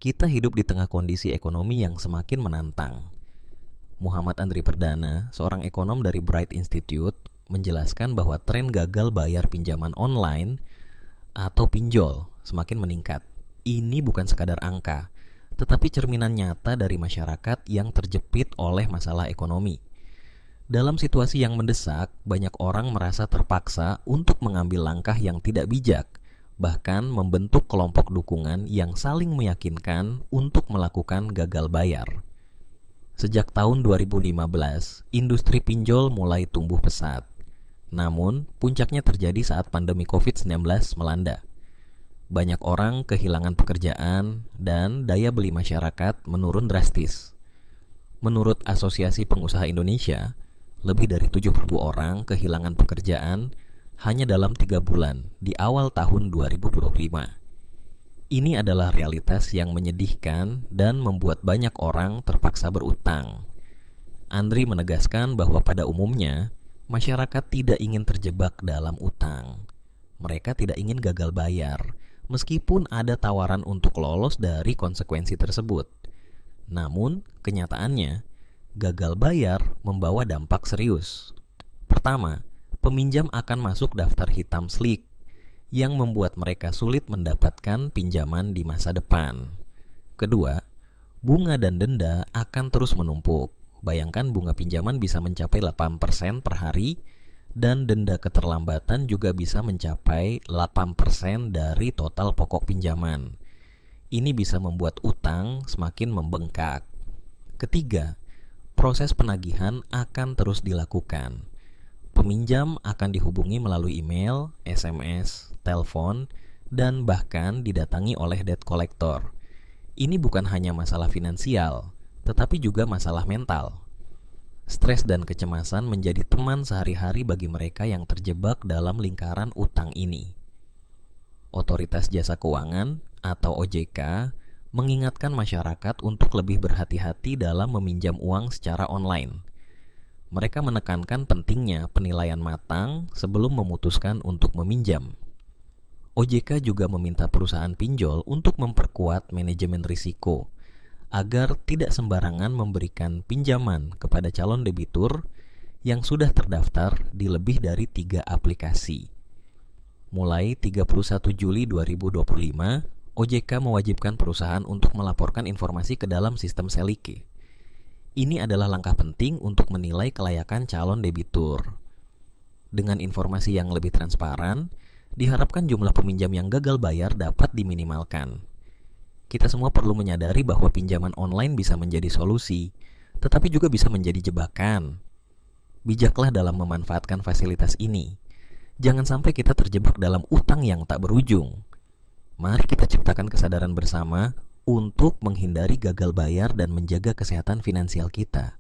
Kita hidup di tengah kondisi ekonomi yang semakin menantang. Muhammad Andri Perdana, seorang ekonom dari Bright Institute, menjelaskan bahwa tren gagal bayar pinjaman online atau pinjol semakin meningkat. Ini bukan sekadar angka, tetapi cerminan nyata dari masyarakat yang terjepit oleh masalah ekonomi. Dalam situasi yang mendesak, banyak orang merasa terpaksa untuk mengambil langkah yang tidak bijak, bahkan membentuk kelompok dukungan yang saling meyakinkan untuk melakukan gagal bayar. Sejak tahun 2015, industri pinjol mulai tumbuh pesat. Namun, puncaknya terjadi saat pandemi COVID-19 melanda. Banyak orang kehilangan pekerjaan dan daya beli masyarakat menurun drastis. Menurut Asosiasi Pengusaha Indonesia, lebih dari 70.000 orang kehilangan pekerjaan hanya dalam 3 bulan di awal tahun 2025. Ini adalah realitas yang menyedihkan dan membuat banyak orang terpaksa berutang. Andri menegaskan bahwa pada umumnya, masyarakat tidak ingin terjebak dalam utang. Mereka tidak ingin gagal bayar, meskipun ada tawaran untuk lolos dari konsekuensi tersebut. Namun, kenyataannya, gagal bayar membawa dampak serius. Pertama, peminjam akan masuk daftar hitam SLIK yang membuat mereka sulit mendapatkan pinjaman di masa depan. Kedua, bunga dan denda akan terus menumpuk. Bayangkan bunga pinjaman bisa mencapai 8% per hari dan denda keterlambatan juga bisa mencapai 8% dari total pokok pinjaman. Ini bisa membuat utang semakin membengkak. Ketiga, proses penagihan akan terus dilakukan. Peminjam akan dihubungi melalui email, SMS, telepon, dan bahkan didatangi oleh debt collector. Ini bukan hanya masalah finansial, tetapi juga masalah mental. Stres dan kecemasan menjadi teman sehari-hari bagi mereka yang terjebak dalam lingkaran utang ini. Otoritas Jasa Keuangan atau OJK mengingatkan masyarakat untuk lebih berhati-hati dalam meminjam uang secara online. Mereka menekankan pentingnya penilaian matang sebelum memutuskan untuk meminjam. OJK juga meminta perusahaan pinjol untuk memperkuat manajemen risiko agar tidak sembarangan memberikan pinjaman kepada calon debitur yang sudah terdaftar di lebih dari 3 aplikasi. Mulai 31 Juli 2025, OJK mewajibkan perusahaan untuk melaporkan informasi ke dalam sistem Selike. Ini adalah langkah penting untuk menilai kelayakan calon debitur. Dengan informasi yang lebih transparan, diharapkan jumlah peminjam yang gagal bayar dapat diminimalkan. Kita semua perlu menyadari bahwa pinjaman online bisa menjadi solusi, tetapi juga bisa menjadi jebakan. Bijaklah dalam memanfaatkan fasilitas ini. Jangan sampai kita terjebak dalam utang yang tak berujung. Mari kita ciptakan kesadaran bersama untuk menghindari gagal bayar dan menjaga kesehatan finansial kita.